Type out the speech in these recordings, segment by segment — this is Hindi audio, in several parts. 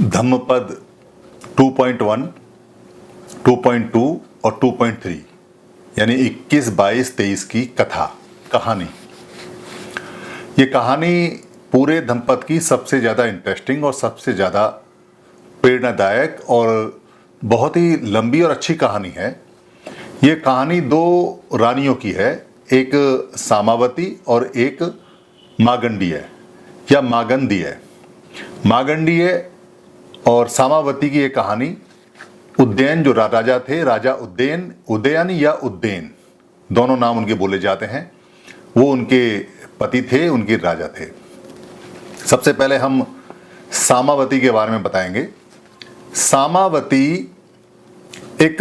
धम्मपद 2.1, 2.2 और 2.3 यानी 21, 22, 23 की कहानी। ये कहानी पूरे धम्मपद की सबसे ज़्यादा इंटरेस्टिंग और सबसे ज़्यादा प्रेरणादायक और बहुत ही लंबी और अच्छी कहानी है। ये कहानी दो रानियों की है, एक सामावती और एक मागंडीय या मागंदीय। मागंडीय और सामावती की ये कहानी उद्यैन जो राजा थे, राजा उदयन या उद्यैन दोनों नाम उनके बोले जाते हैं, वो उनके पति थे, उनके राजा थे। सबसे पहले हम सामावती के बारे में बताएंगे। सामावती एक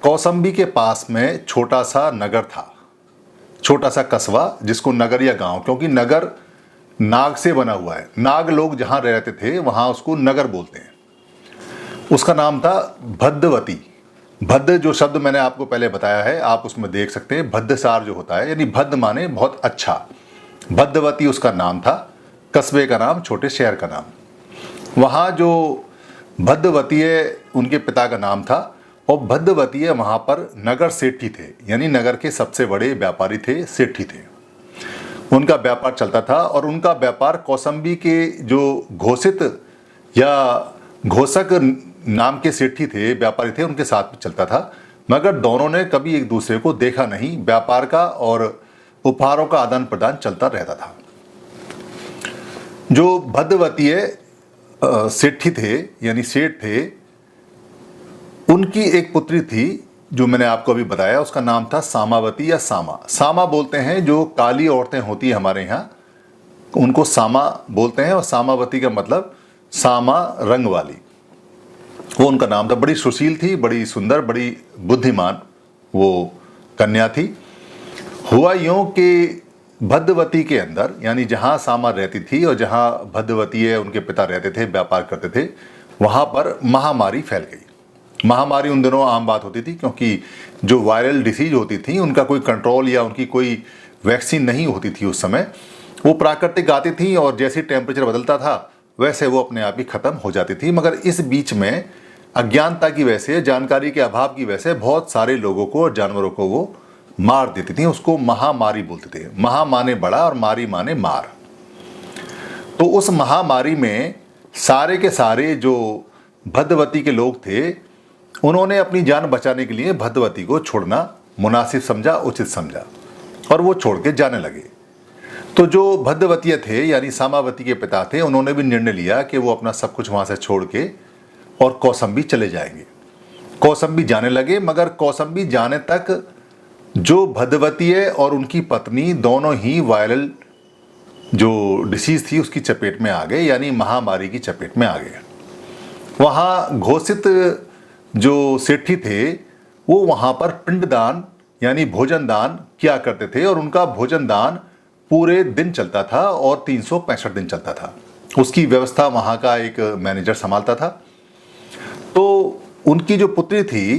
कौसंबी के पास में छोटा सा नगर था, छोटा सा कस्बा जिसको नगर या गांव, क्योंकि नगर नाग से बना हुआ है। नाग लोग जहां रहते थे वहां उसको नगर बोलते हैं। उसका नाम था भद्दवती। भद्द जो शब्द मैंने आपको पहले बताया है, आप उसमें देख सकते हैं भद्दसार जो होता है, यानी भद्द माने बहुत अच्छा। भद्दवती उसका नाम था, कस्बे का नाम, छोटे शहर का नाम। वहाँ जो भद्दवती उनके पिता का नाम था, और भद्दवती वहाँ पर नगर सेठी थे, यानी नगर के सबसे बड़े व्यापारी थे, सेठी थे। उनका व्यापार चलता था और उनका व्यापार कौसंबी के जो घोषित या घोषक नाम के सेठी थे, व्यापारी थे, उनके साथ में चलता था। मगर दोनों ने कभी एक दूसरे को देखा नहीं। व्यापार का और उपहारों का आदान प्रदान चलता रहता था। जो भद्दवती सेठी थे यानी सेठ थे, उनकी एक पुत्री थी जो मैंने आपको अभी बताया, उसका नाम था सामावती या सामा। सामा बोलते हैं जो काली औरतें होती हैं हमारे यहाँ, उनको सामा बोलते हैं, और सामावती का मतलब सामा रंग वाली, वो उनका नाम था। बड़ी सुशील थी, बड़ी सुंदर, बड़ी बुद्धिमान वो कन्या थी। हुआ यूं कि भद्दवती के अंदर, यानी जहाँ सामा रहती थी और जहाँ भद्दवती उनके पिता रहते थे, व्यापार करते थे, वहाँ पर महामारी फैल गई। महामारी उन दिनों आम बात होती थी, क्योंकि जो वायरल डिसीज होती थी उनका कोई कंट्रोल या उनकी कोई वैक्सीन नहीं होती थी उस समय। वो प्राकृतिक आती थी और जैसे टेम्परेचर बदलता था वैसे वो अपने आप ही ख़त्म हो जाती थी। मगर इस बीच में अज्ञानता की वजह से, जानकारी के अभाव की वजह से बहुत सारे लोगों को और जानवरों को वो मार देती थी। उसको महामारी बोलते थे। महा माने बड़ा और मारी माने मार। तो उस महामारी में सारे के सारे जो भद्दवती के लोग थे, उन्होंने अपनी जान बचाने के लिए भद्दवती को छोड़ना मुनासिब समझा, उचित समझा, और वो छोड़ के जाने लगे। तो जो भद्दवती थे यानी सामावती के पिता थे, उन्होंने भी निर्णय लिया कि वो अपना सब कुछ वहाँ से छोड़ के और कौसंबी चले जाएंगे। कौसंबी जाने लगे। मगर कौसंबी जाने तक जो भद्दवती और उनकी पत्नी दोनों ही वायरल जो डिसीज थी उसकी चपेट में आ गए, यानी महामारी की चपेट में आ गए। वहाँ घोषित जो सेठी थे वो वहाँ पर पिंडदान यानी भोजन दान किया करते थे, और उनका भोजन दान पूरे दिन चलता था और 365 दिन चलता था। उसकी व्यवस्था वहाँ का एक मैनेजर संभालता था। तो उनकी जो पुत्री थी,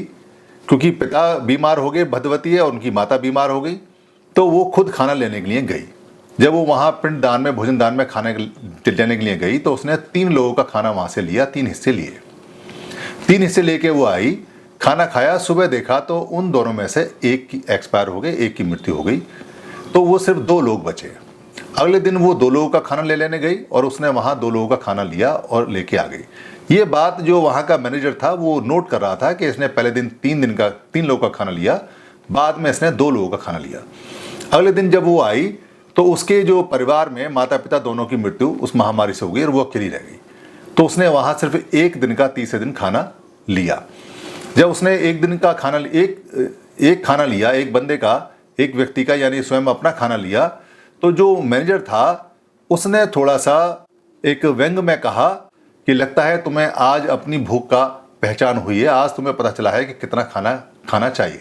क्योंकि पिता बीमार हो गए भद्दवती और उनकी माता बीमार हो गई, तो वो खुद खाना लेने के लिए गई। जब वो वहाँ पिंड दान में, भोजन दान में खाने लेने के लिए गई, तो उसने 3 लोगों का खाना वहाँ से लिया, 3 हिस्से लिए। 3 हिस्से लेके वो आई, खाना खाया। सुबह देखा तो उन दोनों में से एक की एक्सपायर हो गई, एक की मृत्यु हो गई। तो वो सिर्फ 2 लोग बचे। अगले दिन वो 2 लोगों का खाना ले लेने गई और उसने वहाँ 2 लोगों का खाना लिया और लेके आ गई। ये बात जो वहाँ का मैनेजर था वो नोट कर रहा था कि इसने पहले दिन 3 लोगों का खाना लिया, बाद में इसने 2 लोगों का खाना लिया। अगले दिन जब वो आई तो उसके जो परिवार में माता पिता दोनों की मृत्यु उस महामारी से हो गई और वो अकेली रह गई। तो उसने वहाँ सिर्फ 1 दिन का, तीसरे दिन खाना लिया। जब उसने 1 दिन का खाना, एक खाना लिया, एक बंदे का, एक व्यक्ति का, यानी स्वयं अपना खाना लिया, तो जो मैनेजर था उसने थोड़ा सा एक व्यंग में कहा कि लगता है तुम्हें आज अपनी भूख का पहचान हुई है, आज तुम्हें पता चला है कि कितना खाना खाना चाहिए।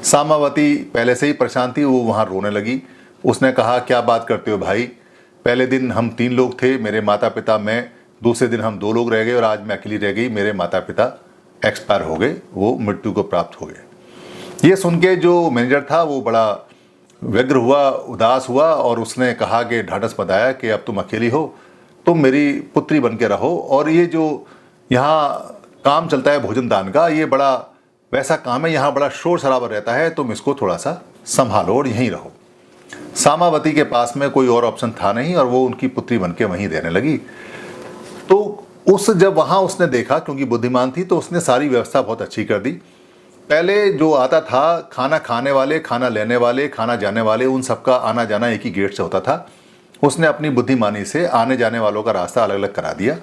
सामावती पहले से ही परेशान थी, वो वहाँ रोने लगी। उसने कहा, क्या बात करते हो भाई, पहले दिन हम 3 लोग थे, मेरे माता पिता, मैं, दूसरे दिन हम 2 लोग रह गए और आज मैं अकेली रह गई। मेरे माता पिता एक्सपायर हो गए, वो मृत्यु को प्राप्त हो गए। ये सुन के जो मैनेजर था वो बड़ा व्यग्र हुआ, उदास हुआ, और उसने कहा कि ढाढ़स बंधाया कि अब तुम अकेली हो तुम मेरी पुत्री बन के रहो, और ये जो यहाँ काम चलता है भोजन दान का, ये बड़ा वैसा काम है, यहाँ बड़ा शोर शराबा रहता है, तुम इसको थोड़ा सा संभालो और यहीं रहो। सामावती के पास में कोई और ऑप्शन था नहीं, और वो उनकी पुत्री बन के वहीं रहने लगी। तो जब वहाँ उसने देखा, क्योंकि बुद्धिमान थी, तो उसने सारी व्यवस्था बहुत अच्छी कर दी। पहले जो आता था, खाना खाने वाले, खाना लेने वाले, खाना जाने वाले, उन सबका आना जाना एक ही गेट से होता था। उसने अपनी बुद्धिमानी से आने जाने वालों का रास्ता अलग अलग करा दिया।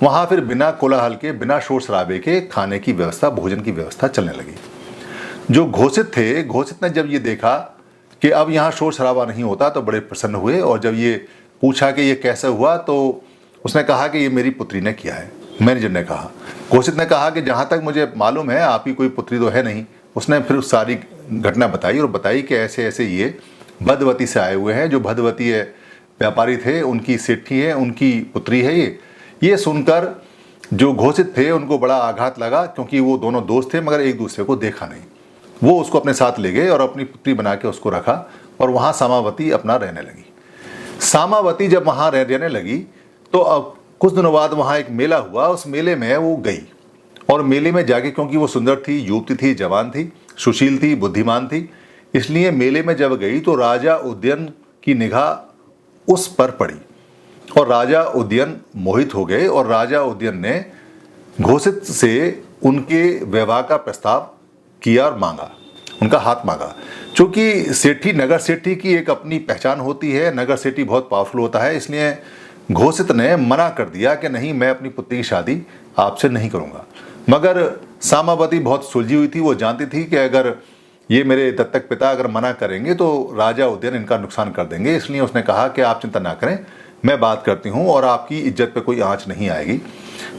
वहाँ फिर बिना कोलाहल के, बिना शोर शराबे के खाने की व्यवस्था, भोजन की व्यवस्था चलने लगी। जो घोषित थे, घोषित ने जब ये देखा कि अब यहाँ शोर शराबा नहीं होता, तो बड़े प्रसन्न हुए, और जब ये पूछा कि ये कैसे हुआ, तो उसने कहा कि ये मेरी पुत्री ने किया है। मैनेजर ने कहा, घोषित ने कहा कि जहाँ तक मुझे मालूम है आपकी कोई पुत्री तो है नहीं। उसने फिर सारी घटना बताई, और बताई कि ऐसे ऐसे ये भद्रवती से आए हुए हैं, जो भद्रवती व्यापारी थे, उनकी सेठी है, उनकी पुत्री है ये सुनकर जो घोषित थे उनको बड़ा आघात लगा, क्योंकि वो दोनों दोस्त थे मगर एक दूसरे को देखा नहीं। वो उसको अपने साथ ले गए और अपनी पुत्री बना के उसको रखा, और वहाँ सामावती अपना रहने लगी। सामावती जब वहाँ रहने लगी, तो अब कुछ दिनों बाद वहाँ एक मेला हुआ। उस मेले में वो गई, और मेले में जाके, क्योंकि वो सुंदर थी, युवती थी, जवान थी, सुशील थी, बुद्धिमान थी, इसलिए मेले में जब गई तो राजा उदयन की निगाह उस पर पड़ी, और राजा उदयन मोहित हो गए, और राजा उदयन ने घोषित से उनके विवाह का प्रस्ताव किया और मांगा, उनका हाथ मांगा। क्योंकि सेठी, नगर सेठी की एक अपनी पहचान होती है, नगर सेठी बहुत पावरफुल होता है, इसलिए घोषित ने मना कर दिया कि नहीं, मैं अपनी पुत्री की शादी आपसे नहीं करूंगा। मगर सामावती बहुत सुलझी हुई थी, वो जानती थी कि अगर ये मेरे दत्तक पिता अगर मना करेंगे तो राजा उदयन इनका नुकसान कर देंगे, इसलिए उसने कहा कि आप चिंता ना करें, मैं बात करती हूँ और आपकी इज्जत पे कोई आंच नहीं आएगी।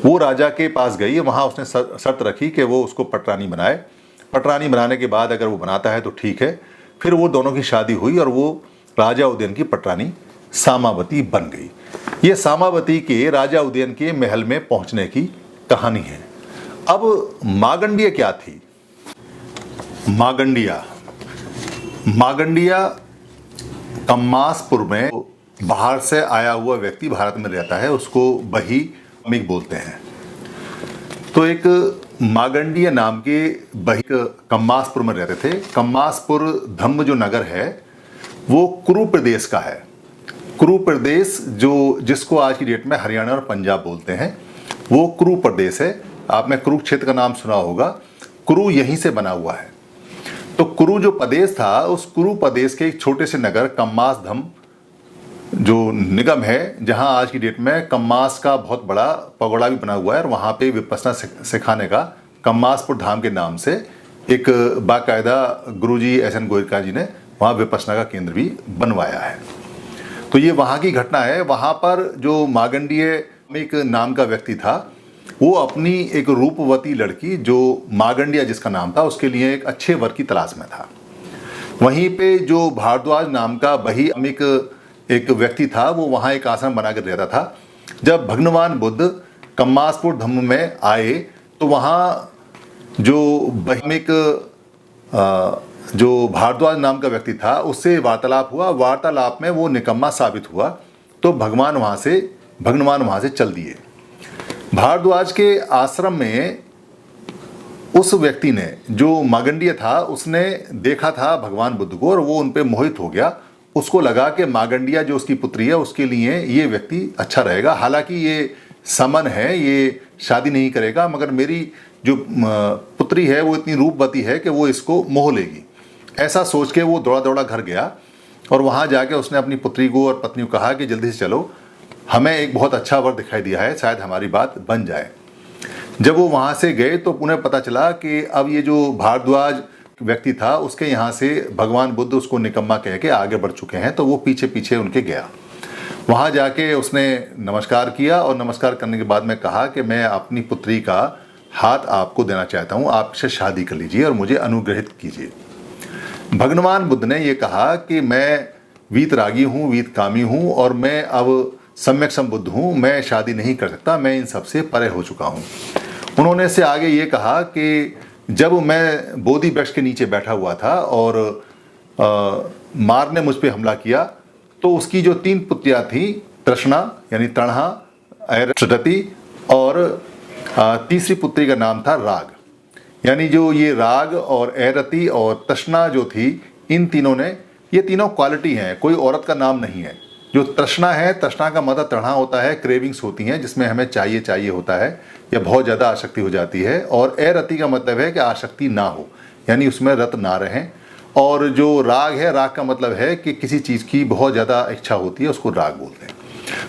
वो राजा के पास गई, वहाँ उसने शर्त रखी कि वो उसको पटरानी बनाए। पटरानी बनाने के बाद अगर वो बनाता है तो ठीक है। फिर वो दोनों की शादी हुई, और वो राजा उदयन की पटरानी सामावती बन गई। ये सामावती के राजा उदयन के महल में पहुंचने की कहानी है। अब मागंडिया क्या थी? मागंडिया कम्मासपुर में बाहर से आया हुआ व्यक्ति भारत में रहता है, उसको बही बोलते हैं। तो एक मागंडिया नाम के बही कम्मासपुर में रहते थे। कम्मासपुर धम्म जो नगर है वो कुरु प्रदेश का है। कुरु प्रदेश जिसको आज की डेट में हरियाणा और पंजाब बोलते हैं, वो कुरु प्रदेश है। आपने कुरुक्षेत्र का नाम सुना होगा, कुरु यहीं से बना हुआ है। तो कुरु जो प्रदेश था, उस कुरु प्रदेश के एक छोटे से नगर कम्मासधम जो निगम है, जहां आज की डेट में कम्मास का बहुत बड़ा पगोड़ा भी बना हुआ है, और वहां पे विपस्सना सिखाने का कम्मासपुर धाम के नाम से एक बाकायदा गुरुजी एस.एन. गोयरका जी ने वहां विपस्सना का केंद्र भी बनवाया है। तो ये वहां की घटना है। वहां पर जो मागंडीय एक नाम का व्यक्ति था, वो अपनी एक रूपवती लड़की जो मागंडिया जिसका नाम था, उसके लिए एक अच्छे वर की तलाश में था। वहीं पे जो भारद्वाज नाम का बही एक व्यक्ति था, वो वहाँ एक आश्रम बना कर रहता था। जब भगवान बुद्ध कम्मासपुर धम्म में आए तो वहाँ जो भारद्वाज नाम का व्यक्ति था उससे वार्तालाप हुआ। वार्तालाप में वो निकम्मा साबित हुआ, तो भगवान वहाँ से चल दिए। भारद्वाज के आश्रम में उस व्यक्ति ने, जो मागंडिया था, उसने देखा था भगवान बुद्ध को, और वो उन पे मोहित हो गया। उसको लगा कि मागंडिया जो उसकी पुत्री है, उसके लिए ये व्यक्ति अच्छा रहेगा। हालांकि ये समन है, ये शादी नहीं करेगा, मगर मेरी जो पुत्री है वो इतनी रूपवती है कि वो इसको मोह लेगी। ऐसा सोच के वो दौड़ा दौड़ा घर गया, और वहाँ जाके उसने अपनी पुत्री को और पत्नी को कहा कि जल्दी से चलो, हमें एक बहुत अच्छा वर दिखाई दिया है, शायद हमारी बात बन जाए। जब वो वहाँ से गए तो उन्हें पता चला कि अब ये जो भारद्वाज व्यक्ति था, उसके यहाँ से भगवान बुद्ध उसको निकम्मा कह के आगे बढ़ चुके हैं। तो वो पीछे पीछे उनके गया। वहाँ जाके उसने नमस्कार किया, और नमस्कार करने के बाद में कहा कि मैं अपनी पुत्री का हाथ आपको देना चाहता हूँ, आपसे शादी कर लीजिए और मुझे अनुग्रहित कीजिए। भगवान बुद्ध ने ये कहा कि मैं वीतरागी हूँ, वीतकामी हूँ, और मैं अब सम्यक संबुद्ध हूँ, मैं शादी नहीं कर सकता, मैं इन सबसे परे हो चुका हूँ। उन्होंने इससे आगे ये कहा कि जब मैं बोधि वृक्ष के नीचे बैठा हुआ था और मार ने मुझ पर हमला किया, तो उसकी जो 3 पुत्रियाँ थीं, तृष्णा यानी तणहा, ऐरती और तीसरी पुत्री का नाम था राग। यानी जो ये राग और ऐरती और तृष्णा जो थी, इन तीनों ने, ये तीनों क्वालिटी हैं, कोई औरत का नाम नहीं है। जो तृष्णा है, तृष्णा का मतलब तढ़ा होता है, क्रेविंग्स होती हैं जिसमें हमें चाहिए चाहिए होता है या बहुत ज़्यादा आसक्ति हो जाती है। और ऐरती का मतलब है कि आसक्ति ना हो, यानी उसमें रत ना रहें। और जो राग है, राग का मतलब है कि किसी चीज़ की बहुत ज़्यादा इच्छा होती है, उसको राग बोलते हैं।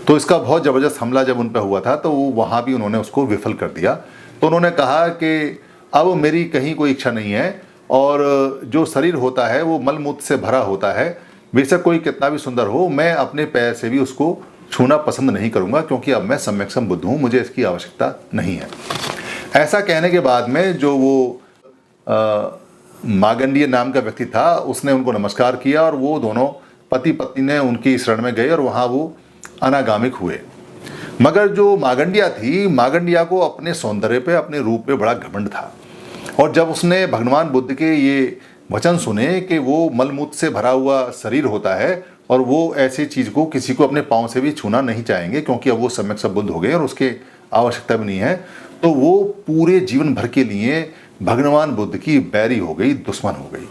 तो इसका बहुत ज़बरदस्त हमला जब उन पर हुआ था तो वहाँ भी उन्होंने उसको विफल कर दिया। तो उन्होंने कहा कि अब मेरी कहीं कोई इच्छा नहीं है, और जो शरीर होता है वो मलमूत्र से भरा होता है, बेशक कोई कितना भी सुंदर हो, मैं अपने पैर से भी उसको छूना पसंद नहीं करूँगा, क्योंकि अब मैं सम्यक संबुद्ध हूँ, मुझे इसकी आवश्यकता नहीं है। ऐसा कहने के बाद में जो वो मागंडीय नाम का व्यक्ति था, उसने उनको नमस्कार किया और वो दोनों पति पत्नी ने उनकी शरण में गए और वहाँ वो अनागामिक हुए। मगर जो मागंडिया थी, मागंडिया को अपने सौंदर्य पे, अपने रूप पे बड़ा घमंड था। और जब उसने भगवान बुद्ध के ये वचन सुने कि वो मलमूत्र से भरा हुआ शरीर होता है और वो ऐसी चीज़ को किसी को अपने पाँव से भी छूना नहीं चाहेंगे, क्योंकि अब वो सम्यक संबुद्ध हो गए और उसके आवश्यकता भी नहीं है, तो वो पूरे जीवन भर के लिए भगवान बुद्ध की बैरी हो गई, दुश्मन हो गई।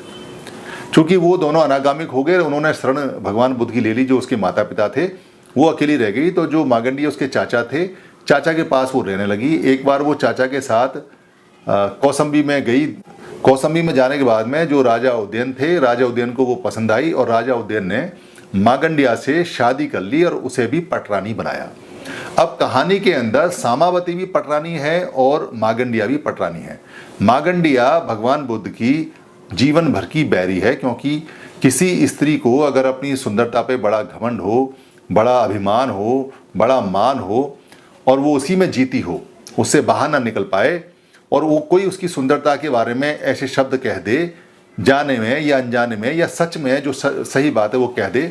चूँकि वो दोनों अनागामिक हो गए, उन्होंने शरण भगवान बुद्ध की ले ली। जो उसके माता पिता थे वो अकेली रह गई। तो जो मागंडी उसके चाचा थे, चाचा के पास वो रहने लगी। एक बार वो चाचा के साथ कौसंबी में गई। कौसंबी में जाने के बाद में जो राजा उदयन थे, राजा उदयन को वो पसंद आई और राजा उदयन ने मागंडिया से शादी कर ली और उसे भी पटरानी बनाया। अब कहानी के अंदर सामावती भी पटरानी है और मागंडिया भी पटरानी है। मागंडिया भगवान बुद्ध की जीवन भर की बैरी है, क्योंकि किसी स्त्री को अगर अपनी सुंदरता पे बड़ा घमंड हो, बड़ा अभिमान हो, बड़ा मान हो और वो उसी में जीती हो, उससे बाहर ना निकल पाए, और वो कोई उसकी सुंदरता के बारे में ऐसे शब्द कह दे, जाने में या अनजाने में या सच में जो सही बात है वो कह दे,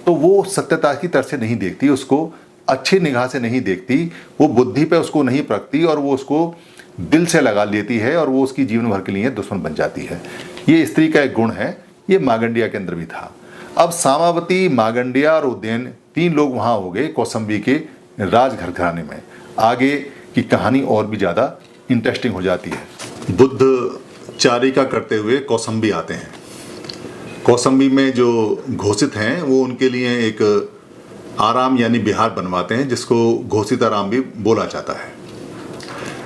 तो वो सत्यता की तरह से नहीं देखती, उसको अच्छी निगाह से नहीं देखती, वो बुद्धि पे उसको नहीं परखती और वो उसको दिल से लगा लेती है और वो उसकी जीवन भर के लिए दुश्मन बन जाती है। ये स्त्री का एक गुण है, ये मागंडिया के अंदर भी था। अब सामावती, मागंडिया और उदयन, तीन लोग वहाँ हो गए कौसंबी के राजघर घराने में। आगे की कहानी और भी ज़्यादा इंटरेस्टिंग हो जाती है। बुद्ध चारिका करते हुए कौसंबी आते हैं। कौसंबी में जो घोषित हैं वो उनके लिए एक आराम यानी विहार बनवाते हैं, जिसको घोषित आराम भी बोला जाता है।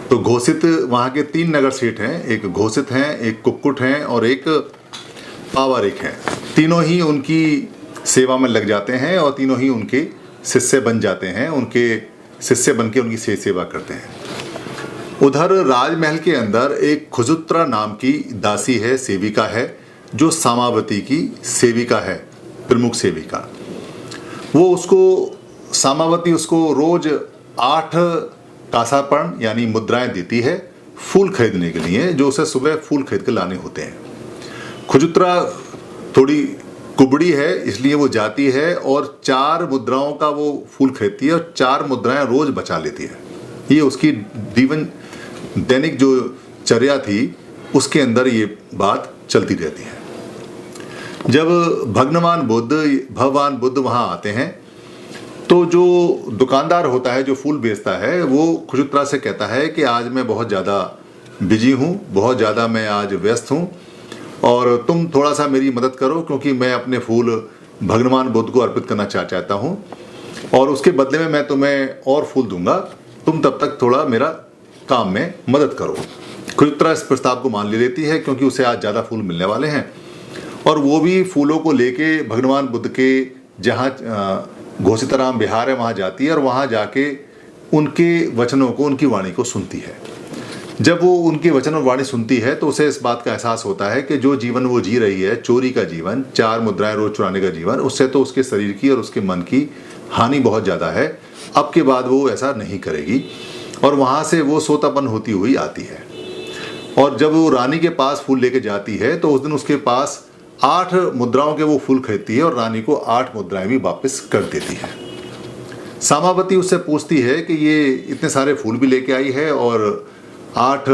तो घोषित वहाँ के 3 नगर सेठ हैं, एक घोषित हैं, एक कुक्कुट हैं और एक पावरिक हैं। तीनों ही उनकी सेवा में लग जाते हैं और तीनों ही उनके शिष्य बन जाते हैं, उनके शिष्य बन के उनकी सेवा करते हैं। उधर राजमहल के अंदर एक खुजुत्रा नाम की दासी है, सेविका है, जो सामावती की सेविका है, प्रमुख सेविका। वो उसको, सामावती उसको रोज 8 कासापर्ण यानी मुद्राएं देती है फूल खरीदने के लिए, जो उसे सुबह फूल खरीद कर लाने होते हैं। खुजुत्रा थोड़ी कुबड़ी है, इसलिए वो जाती है और 4 मुद्राओं का वो फूल खरीदती है और 4 मुद्राएं रोज बचा लेती है। ये उसकी दैनिक जो चर्या थी उसके अंदर ये बात चलती रहती है। जब भगवान बुद्ध वहाँ आते हैं तो जो दुकानदार होता है, जो फूल बेचता है, वो खुजुत्रा से कहता है कि आज मैं बहुत ज़्यादा बिजी हूँ, बहुत ज़्यादा मैं आज व्यस्त हूँ और तुम थोड़ा सा मेरी मदद करो, क्योंकि मैं अपने फूल भगवान बुद्ध को अर्पित करना चाहता हूँ और उसके बदले में मैं तुम्हें और फूल दूंगा, तुम तब तक थोड़ा मेरा काम में मदद करो। खुजुत्रा इस प्रस्ताव को मान लेती है, क्योंकि उसे आज ज़्यादा फूल मिलने वाले हैं और वो भी फूलों को लेके भगवान बुद्ध के जहाँ घोषिताराम विहार है वहाँ जाती है और वहाँ जाके उनके वचनों को, उनकी वाणी को सुनती है। जब वो उनके वचन और वाणी सुनती है तो उसे इस बात का एहसास होता है कि जो जीवन वो जी रही है, चोरी का जीवन, 4 मुद्राएं रोज चुराने का जीवन, उससे तो उसके शरीर की और उसके मन की हानि बहुत ज़्यादा है। अब के बाद वो ऐसा नहीं करेगी और वहाँ से वो सोतापन होती हुई आती है। और जब वो रानी के पास फूल लेके जाती है तो उस दिन उसके पास 8 मुद्राओं के वो फूल खरीदती है और रानी को 8 मुद्राएं भी वापस कर देती है। सामावती उससे पूछती है कि ये इतने सारे फूल भी लेके आई है और 8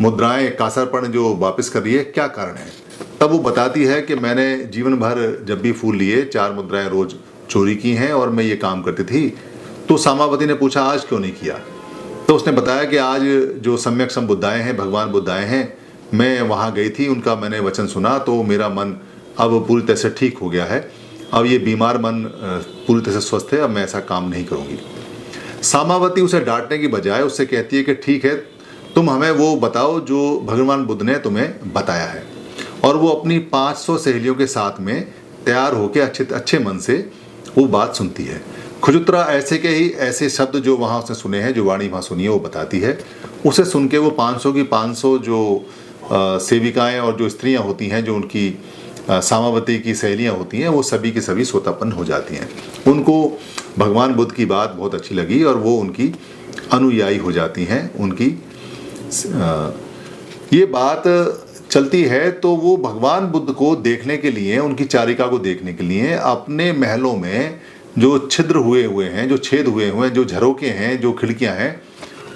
मुद्राएं कासापर्ण जो वापस कर रही है, क्या कारण है? तब वो बताती है कि मैंने जीवन भर जब भी फूल लिए 4 मुद्राएं रोज चोरी की हैं और मैं ये काम करती थी तो सामावती ने पूछा आज क्यों नहीं किया? तो उसने बताया कि आज जो सम्यक संबुद्धाएं हैं, भगवान बुद्धाएं हैं, मैं वहाँ गई थी, उनका मैंने वचन सुना तो मेरा मन अब पूरी तरह से ठीक हो गया है। अब ये बीमार मन पूरी तरह से स्वस्थ है, अब मैं ऐसा काम नहीं करूँगी। सामावती उसे डांटने की बजाय उससे कहती है कि ठीक है, तुम हमें वो बताओ जो भगवान बुद्ध ने तुम्हें बताया है। और वो अपनी 500 सहेलियों के साथ में तैयार होकर अच्छे मन से वो बात सुनती है। खुजुत्रा ऐसे के ही ऐसे शब्द जो वहाँ उसने सुने हैं, जो वाणी वहाँ सुनी है, वो बताती है। उसे सुन के वो 500 की 500 जो सेविकाएं और जो स्त्रियां होती हैं, जो उनकी सामावती की सहेलियां होती हैं, वो सभी की सभी सोतापन्न हो जाती हैं। उनको भगवान बुद्ध की बात बहुत अच्छी लगी और वो उनकी अनुयायी हो जाती हैं। उनकी ये बात चलती है तो वो भगवान बुद्ध को देखने के लिए, उनकी चारिका को देखने के लिए अपने महलों में जो छिद्र हुए हैं, जो छेद हुए हैं, जो झरोके हैं, जो खिड़कियां हैं,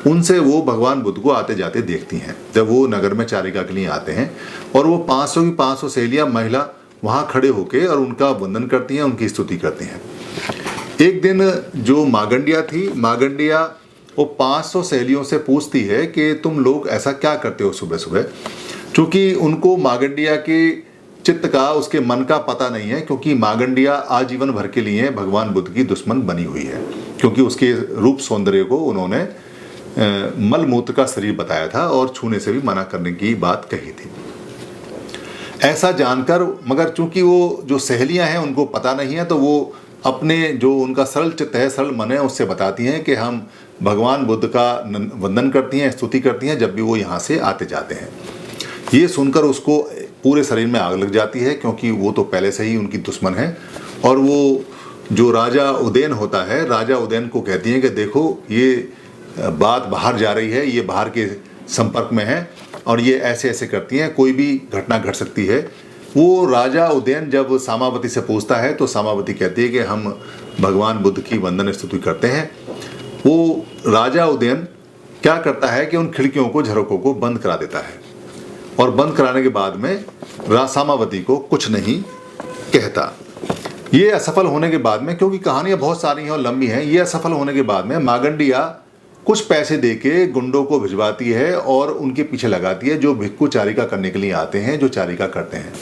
उनसे वो भगवान बुद्ध को आते जाते देखती हैं जब वो नगर में चारिका के लिए आते हैं। और वो 500 की 500 सहेलियां महिला वहाँ खड़े होके और उनका वंदन करती हैं, उनकी स्तुति करती हैं। एक दिन जो मागंडिया थी, मागंडिया वो 500 सहेलियों से पूछती है कि तुम लोग ऐसा क्या करते हो सुबह सुबह, क्योंकि उनको मागंडिया के चित्त का, उसके मन का पता नहीं है, क्योंकि मागंडिया आजीवन भर के लिए भगवान बुद्ध की दुश्मन बनी हुई है, क्योंकि उसके रूप सौंदर्य को उन्होंने मल मूत्र का शरीर बताया था और छूने से भी मना करने की बात कही थी। ऐसा जानकर, मगर चूंकि वो जो सहेलियां हैं उनको पता नहीं है, तो वो अपने जो उनका सरल चित्त है, सरल मन है, उससे बताती हैं कि हम भगवान बुद्ध का वंदन करती हैं, स्तुति करती हैं जब भी वो यहाँ से आते जाते हैं। ये सुनकर उसको पूरे शरीर में आग लग जाती है, क्योंकि वो तो पहले से ही उनकी दुश्मन है। और वो जो राजा उदयन होता है, राजा उदयन को कहती हैं कि देखो ये बात बाहर जा रही है, ये बाहर के संपर्क में है और ये ऐसे ऐसे करती हैं, कोई भी घटना घट सकती है। वो राजा उदयन जब सामावती से पूछता है तो सामावती कहती है कि हम भगवान बुद्ध की वंदन स्तुति करते हैं। वो राजा उदयन क्या करता है कि उन खिड़कियों को, झरोकों को बंद करा देता है और बंद कराने के बाद में सामावती को कुछ नहीं कहता। ये असफल होने के बाद में, क्योंकि कहानियाँ बहुत सारी हैं और लंबी हैं, ये असफल होने के बाद में मागंडिया कुछ पैसे देके गुंडों को भिजवाती है और उनके पीछे लगाती है, जो भिक्खु चारिका करने के लिए आते हैं, जो चारिका करते हैं।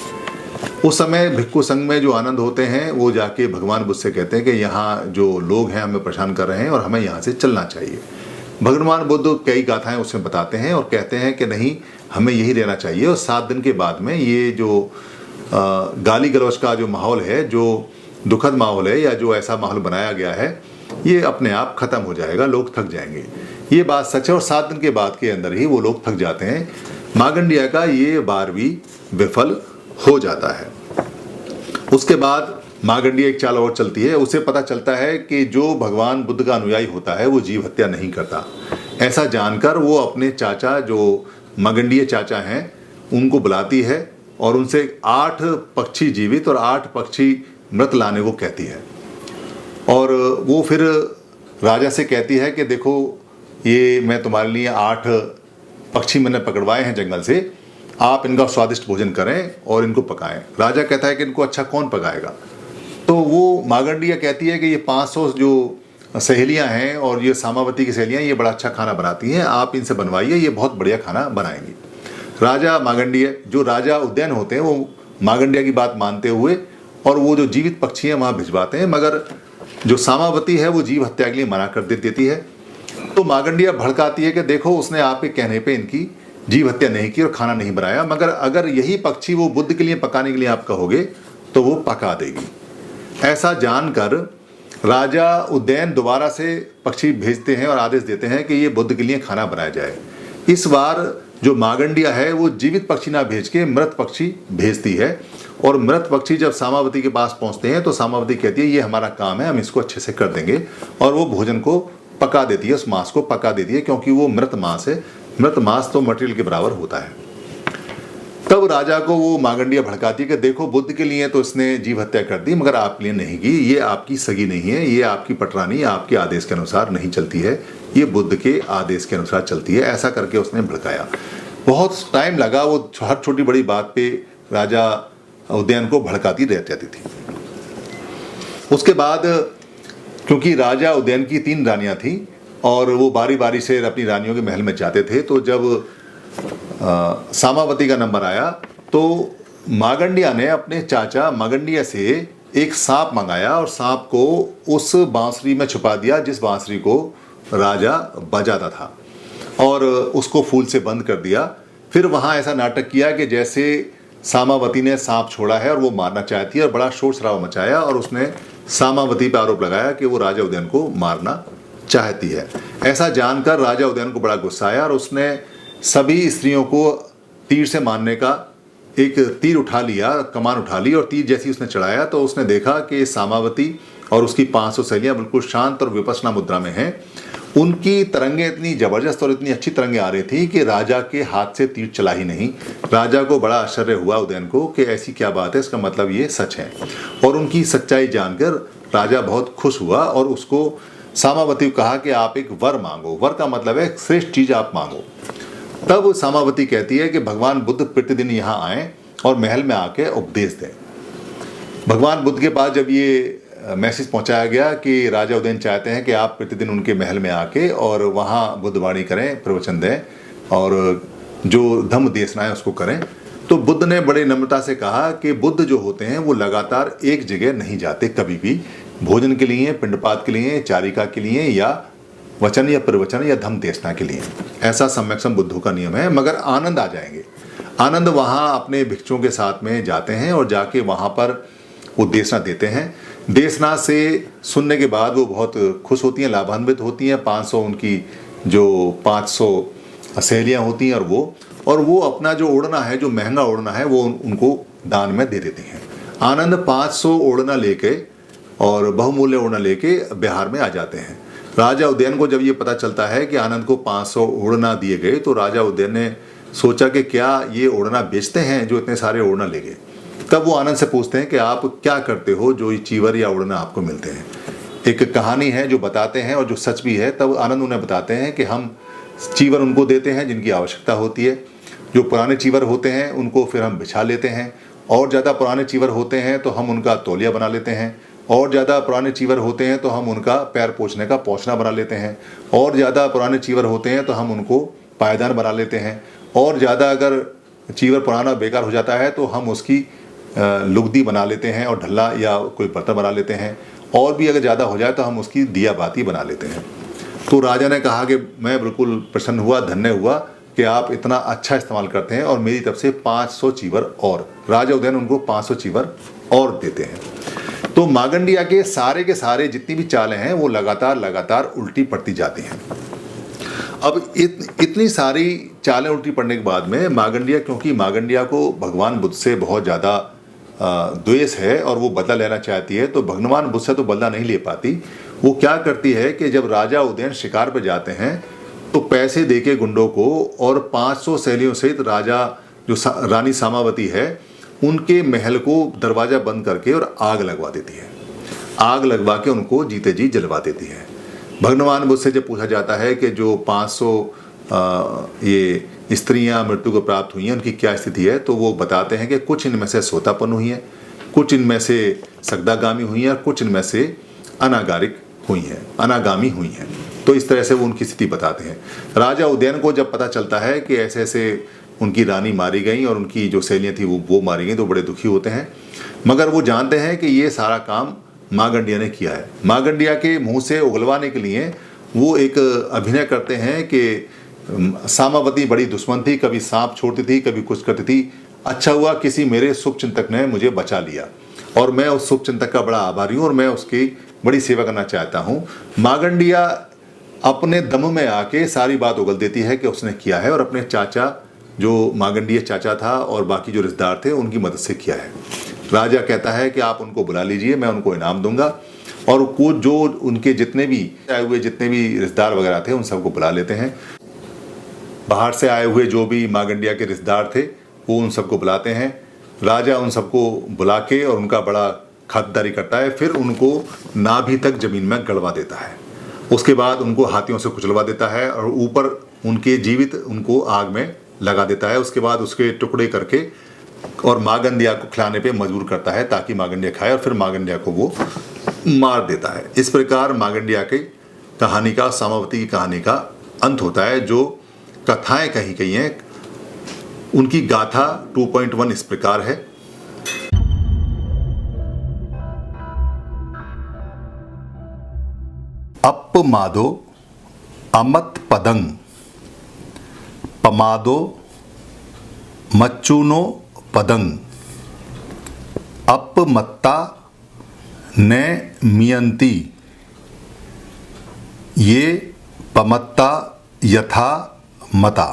उस समय भिक्खु संघ में जो आनंद होते हैं, वो जाके भगवान बुद्ध से कहते हैं कि यहाँ जो लोग हैं हमें परेशान कर रहे हैं और हमें यहाँ से चलना चाहिए। भगवान बुद्ध कई गाथाएं उसमें बताते हैं और कहते हैं कि नहीं, हमें यही रहना चाहिए। और 7 दिन के बाद में ये जो गाली गलौज का जो माहौल है, जो दुखद माहौल है, या जो ऐसा माहौल बनाया गया है, ये अपने आप खत्म हो जाएगा, लोग थक जाएंगे। ये बात सच है और 7 दिन के बाद के अंदर ही वो लोग थक जाते हैं। मागंडिया का ये बार भी विफल हो जाता है। उसके बाद मागंडिया एक चाल और चलती है। उसे पता चलता है कि जो भगवान बुद्ध का अनुयायी होता है वो जीव हत्या नहीं करता। ऐसा जानकर वो अपने चाचा, जो मागंडिया चाचा हैं, उनको बुलाती है और उनसे 8 पक्षी जीवित और 8 पक्षी मृत लाने को कहती है। और वो फिर राजा से कहती है कि देखो, ये मैं तुम्हारे लिए 8 पक्षी मैंने पकड़वाए हैं जंगल से, आप इनका स्वादिष्ट भोजन करें और इनको पकाएं। राजा कहता है कि इनको अच्छा कौन पकाएगा? तो वो मागंडिया कहती है कि ये 500 जो सहेलियां हैं और ये सामावती की सहेलियां, ये बड़ा अच्छा खाना बनाती हैं, आप इनसे बनवाइए, ये बहुत बढ़िया खाना बनाएंगी। राजा मागंडिया, जो राजा उदयन होते हैं, वो मागंडिया की बात मानते हुए और वो जो जीवित पक्षी हैं वहाँ भिजवाते हैं, मगर जो सामावती है वो जीव हत्या के लिए मना कर देती है। तो मागंडिया भड़काती है कि देखो, उसने आपके कहने पे इनकी जीव हत्या नहीं की और खाना नहीं बनाया, मगर अगर यही पक्षी वो बुद्ध के लिए पकाने के लिए आप कहोगे तो वो पका देगी। ऐसा जानकर राजा उदयन दोबारा से पक्षी भेजते हैं और आदेश देते हैं कि ये बुद्ध के लिए खाना बनाया जाए। इस बार जो मागंडिया है वो जीवित पक्षी ना भेज के मृत पक्षी भेजती है। और मृत पक्षी जब सामावती के पास पहुंचते हैं तो सामावती कहती है ये हमारा काम है, हम इसको अच्छे से कर देंगे, और वो भोजन को पका देती है, उस मांस को पका देती है, क्योंकि वो मृत मांस है। मृत मांस तो मटेरियल के बराबर होता है। तब राजा को वो मागंडिया भड़काती है कि देखो, बुद्ध के लिए तो इसने जीव हत्या कर दी, मगर आपके लिए नहीं की। ये आपकी सगी नहीं है, ये आपकी पटरानी आपके आदेश के अनुसार नहीं चलती है, ये बुद्ध के आदेश के अनुसार चलती है। ऐसा करके उसने भड़काया। बहुत टाइम लगा, वो हर छोटी बड़ी बात पे राजा उदयन को भड़काती रह जाती थी। उसके बाद क्योंकि राजा उदयन की 3 रानियां थीं और वो बारी बारी से अपनी रानियों के महल में जाते थे। तो जब सामावती का नंबर आया तो मागंडिया ने अपने चाचा मागंडिया से एक सांप मंगाया और सांप को उस बांसुरी में छुपा दिया जिस बांसुरी को राजा बजाता था, और उसको फूल से बंद कर दिया। फिर वहाँ ऐसा नाटक किया कि जैसे सामावती ने सांप छोड़ा है और वो मारना चाहती है, और बड़ा शोर शराबा मचाया और उसने सामावती पर आरोप लगाया कि वो राजा उदयन को मारना चाहती है। ऐसा जानकर राजा उदयन को बड़ा गुस्सा आया और उसने सभी स्त्रियों को तीर से मारने का एक तीर उठा लिया, कमान उठा ली, और तीर जैसी उसने चढ़ाया तो उसने देखा कि सामावती और उसकी 500 सहेलियां बिल्कुल शांत और विपश्यना मुद्रा में हैं। उनकी तरंगें इतनी ज़बरदस्त और इतनी अच्छी तरंगें आ रही थी कि राजा के हाथ से तीर चला ही नहीं। राजा को बड़ा आश्चर्य हुआ उदयन को कि ऐसी क्या बात है, इसका मतलब ये सच है। और उनकी सच्चाई जानकर राजा बहुत खुश हुआ और उसको सामावती को कहा कि आप एक वर मांगो। वर का मतलब है श्रेष्ठ चीज़ आप मांगो। तब सामावती कहती है कि भगवान बुद्ध प्रतिदिन यहाँ आएँ और महल में आके उपदेश दें। भगवान बुद्ध के पास जब ये मैसेज पहुंचाया गया कि राजा उदयन चाहते हैं कि आप प्रतिदिन उनके महल में आके और वहाँ बुद्धवाणी करें, प्रवचन दें और जो धम्म देशनाएं उसको करें, तो बुद्ध ने बड़े नम्रता से कहा कि बुद्ध जो होते हैं वो लगातार एक जगह नहीं जाते कभी भी, भोजन के लिए, पिंडपात के लिए, चारिका के लिए, या वचन या प्रवचन या धम्म देशना के लिए। ऐसा सम्यक सम बुद्धों का नियम है। मगर आनंद आ जाएंगे। आनंद वहाँ अपने भिक्षुओं के साथ में जाते हैं और जाके वहाँ पर वो देशना देते हैं। देशना से सुनने के बाद वो बहुत खुश होती हैं, लाभान्वित होती हैं। 500 उनकी जो 500 सहेलियाँ होती हैं और वो अपना जो ओढ़ना है, जो महंगा ओढ़ना है, वो उनको दान में दे देती हैं। आनंद 500 ओढ़ना लेके और बहुमूल्य ओढ़ना लेके बिहार में आ जाते हैं। राजा उदयन को जब ये पता चलता है कि आनंद को 500 ओढ़ना दिए गए तो राजा उदयन ने सोचा कि क्या ये ओढ़ना बेचते हैं जो इतने सारे ओढ़ना ले गए। तब वो आनंद से पूछते हैं कि आप क्या करते हो जो ये चीवर या ओढ़ना आपको मिलते हैं। एक कहानी है जो बताते हैं और जो सच भी है। तब आनंद उन्हें बताते हैं कि हम चीवर उनको देते हैं जिनकी आवश्यकता होती है। जो पुराने चीवर होते हैं उनको फिर हम बिछा लेते हैं, और ज़्यादा पुराने चीवर होते हैं तो हम उनका तौलिया बना लेते हैं, और ज़्यादा पुराने चीवर होते हैं तो हम उनका पैर पोंछने का पोंछना बना लेते हैं, और ज़्यादा पुराने चीवर होते हैं तो हम उनको पायदान बना लेते हैं, और ज़्यादा अगर चीवर पुराना बेकार हो जाता है तो हम उसकी लुगदी बना लेते हैं और ढल्ला या कोई बर्तन बना लेते हैं, और भी अगर ज़्यादा हो जाए तो हम उसकी दिया बाती बना लेते हैं। तो राजा ने कहा कि मैं बिल्कुल प्रसन्न हुआ, धन्य हुआ कि आप इतना अच्छा इस्तेमाल करते हैं, और मेरी तरफ से 500 चीवर और। राजा उदयन उनको 500 चीवर और देते हैं। तो मागंडिया के सारे जितनी भी चालें हैं वो लगातार उल्टी पड़ती जाती हैं। अब इतनी सारी चालें उल्टी पड़ने के बाद में मागंडिया, क्योंकि मागंडिया को भगवान बुद्ध से बहुत ज़्यादा द्वेष है और वो बदला लेना चाहती है, तो भगवान बुद्ध से तो बदला नहीं ले पाती। वो क्या करती है कि जब राजा उदयन शिकार पर जाते हैं तो पैसे देके गुंडों को और 500 सहेलियों सहित राजा जो रानी सामावती है उनके महल को दरवाज़ा बंद करके और आग लगवा देती है। आग लगवा के उनको जीते जी जलवा देती है। भगवान बुद्ध से जब पूछा जाता है कि जो 500 ये स्त्रियां मृत्यु को प्राप्त हुई हैं उनकी क्या स्थिति है, तो वो बताते हैं कि कुछ इनमें से सोतापन्न हुई हैं, कुछ इनमें से सगदागामी हुई हैं, कुछ इनमें से अनागामी हुई हैं। तो इस तरह से वो उनकी स्थिति बताते हैं। राजा उदयन को जब पता चलता है कि ऐसे ऐसे उनकी रानी मारी गई और उनकी जो सहेलियाँ थी वो मारी गई, तो बड़े दुखी होते हैं। मगर वो जानते हैं कि ये सारा काम मागंडिया ने किया है। मागंडिया के मुंह से उगलवाने के लिए वो एक अभिनय करते हैं कि सामावती बड़ी दुश्मन थी, कभी सांप छोड़ती थी, कभी कुछ करती थी। अच्छा हुआ किसी मेरे शुभचिंतक ने मुझे बचा लिया, और मैं उस शुभचिंतक का बड़ा आभारी हूँ और मैं उसकी बड़ी सेवा करना चाहता हूँ। मागंडिया अपने दम में आके सारी बात उगल देती है कि उसने किया है, और अपने चाचा जो मागंडिया चाचा था और बाकी जो रिश्तेदार थे उनकी मदद से किया है। राजा कहता है कि आप उनको बुला लीजिए, मैं उनको इनाम दूंगा, और वो जो उनके जितने भी आए हुए जितने भी रिश्तेदार वगैरह थे उन सबको बुला लेते हैं। बाहर से आए हुए जो भी मागंडिया के रिश्तेदार थे वो उन सबको बुलाते हैं। राजा उन सबको बुला के और उनका बड़ा खातिरदारी करता है। फिर उनको नाभि तक जमीन में गड़वा देता है। उसके बाद उनको हाथियों से कुचलवा देता है और ऊपर उनके जीवित उनको आग में लगा देता है। उसके बाद उसके टुकड़े करके और मागंडिया को खिलाने पे मजबूर करता है ताकि मागंडिया खाए, और फिर मागंडिया को वो मार देता है। इस प्रकार मार्कंडेय की कहानी का, सामावती की कहानी का अंत होता है। जो कथाएं कही गई हैं उनकी गाथा 2.1 इस प्रकार है। अपमादो अमत पदंग पमादो मच्चूनो पदंग अपमत्ता ने मियंती ये पमत्ता यथा मता।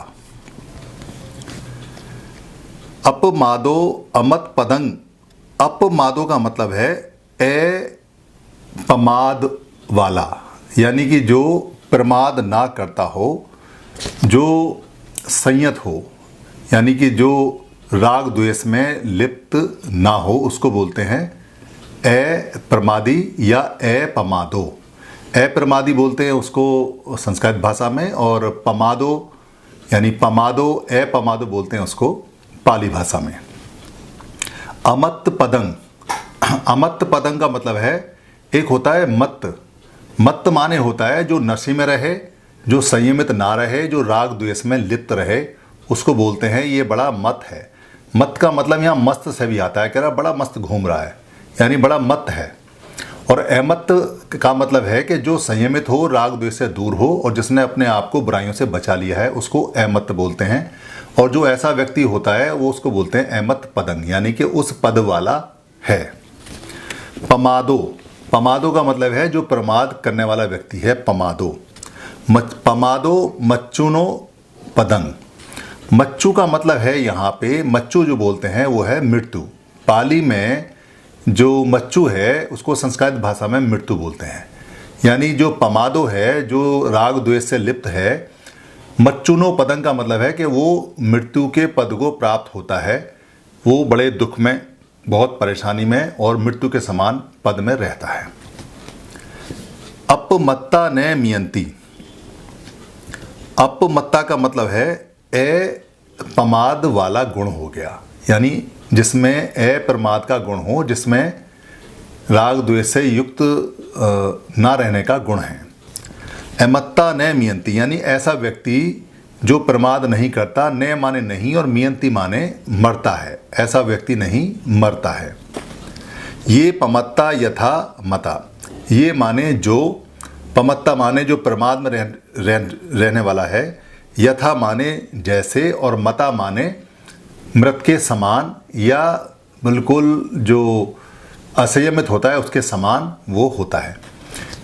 अपमादो अमत पदंग, अपमादो का मतलब है पमाद वाला, यानी कि जो प्रमाद ना करता हो, जो संयत हो, यानी कि जो राग द्वेष में लिप्त ना हो, उसको बोलते हैं अप्रमादी या अपमादो। अप्रमादी बोलते हैं उसको संस्कृत भाषा में, और पमादो यानी पमादो अपमादो बोलते हैं उसको पाली भाषा में। अमत पदंग, अमत पदंग का मतलब है, एक होता है मत, मत माने होता है जो नशे में रहे, जो संयमित ना रहे, जो राग द्वेष में लिप्त रहे, उसको बोलते हैं ये बड़ा मत है। मत का मतलब यहाँ मस्त से भी आता है, कह रहा बड़ा मस्त घूम रहा है, यानी बड़ा मत है। और अमत का मतलब है कि जो संयमित हो, राग द्वेष से दूर हो, और जिसने अपने आप को बुराइयों से बचा लिया है, उसको अमत बोलते हैं। और जो ऐसा व्यक्ति होता है वो उसको बोलते हैं अमत पदंग, यानी कि उस पद वाला है। पमादो, पमादो का मतलब है जो प्रमाद करने वाला व्यक्ति है, पमादो। पमादो मच्चुनो पदंग, मच्चू का मतलब है यहाँ पे, मच्चू जो बोलते हैं वो है मृत्यु। पाली में जो मच्चू है उसको संस्कृत भाषा में मृत्यु बोलते हैं। यानी जो पमादो है, जो राग द्वेष से लिप्त है, मच्चुनो पदंग का मतलब है कि वो मृत्यु के पद को प्राप्त होता है, वो बड़े दुख में, बहुत परेशानी में और मृत्यु के समान पद में रहता है। अपमत्ता ने मियंती, अपमत्ता का मतलब है अपमाद वाला गुण हो गया, यानी जिसमें अप्रमाद का गुण हो, जिसमें राग द्वेष से युक्त ना रहने का गुण है। अमत्ता ने मियंती, यानी ऐसा व्यक्ति जो प्रमाद नहीं करता, ने माने नहीं और मियंती माने मरता है, ऐसा व्यक्ति नहीं मरता है। ये पमत्ता यथा मता, ये माने जो, पमत्ता माने जो प्रमाद में रहने वाला है, यथा माने जैसे, और मता माने मृत के समान, या बिल्कुल जो असंयमित होता है उसके समान वो होता है।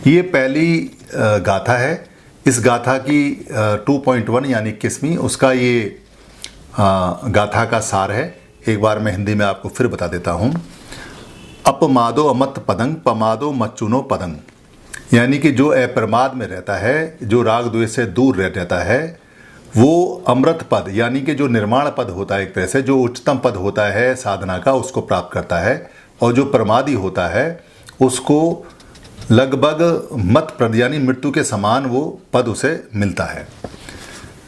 ये पहली गाथा है। इस गाथा की 2.1 यानी 21वीं, उसका ये गाथा का सार है। एक बार मैं हिंदी में आपको फिर बता देता हूँ। अपमादो अमत पदंग पमादो मच्चुनो पदंग, यानी कि जो अप्रमाद में रहता है, जो राग द्वेष से दूर रह जाता है, वो अमृत पद यानी कि जो निर्माण पद होता है, एक तरह से जो उच्चतम पद होता है साधना का, उसको प्राप्त करता है। और जो प्रमादी होता है उसको लगभग मत प्रद यानी मृत्यु के समान वो पद उसे मिलता है।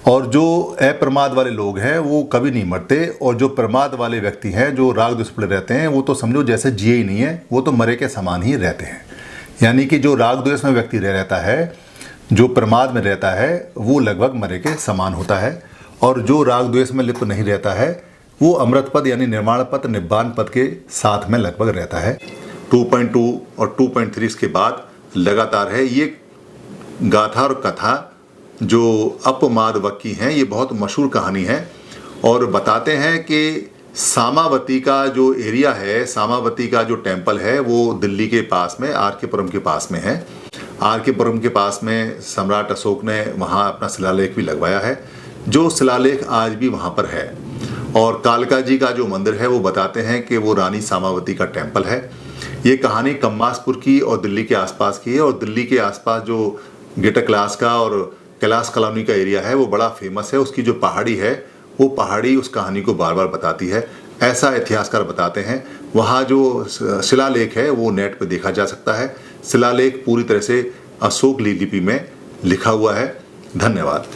और जो अप्रमाद वाले लोग हैं वो कभी नहीं मरते, और जो प्रमाद वाले व्यक्ति हैं जो राग द्वेष पड़े रहते हैं, वो तो समझो जैसे जिए ही नहीं है, वो तो मरे के समान ही रहते हैं। यानी कि जो राग द्वेष में व्यक्ति रहता है, जो प्रमाद में रहता है, वो लगभग मरे के समान होता है। और जो राग द्वेष में लिप्त नहीं रहता है, वो अमृत पद यानी निर्माण पद, निब्बान पद के साथ में लगभग रहता है। 2.2 और 2.3 के बाद लगातार है। ये गाथा और कथा जो अपमादवक की हैं, ये बहुत मशहूर कहानी है। और बताते हैं कि सामावती का जो एरिया है, सामावती का जो टेम्पल है, वो दिल्ली के पास में, आर के पुरम के पास में है। आर के पुरम के पास में सम्राट अशोक ने वहाँ अपना शिलालेख भी लगवाया है, जो शिलालेख आज भी वहाँ पर है। और कालका जी का जो मंदिर है वो बताते हैं कि वो रानी सामावती का टेम्पल है। ये कहानी कम्मासपुर की और दिल्ली के आसपास की है। और दिल्ली के आसपास जो गेटर क्लास का और कैलाश कॉलोनी का एरिया है वो बड़ा फेमस है। उसकी जो पहाड़ी है, वो पहाड़ी उस कहानी को बार बार बताती है, ऐसा इतिहासकार बताते हैं। वहाँ जो शिलालेख है वो नेट पर देखा जा सकता है। शिलालेख पूरी तरह से अशोक लिपि में लिखा हुआ है। धन्यवाद।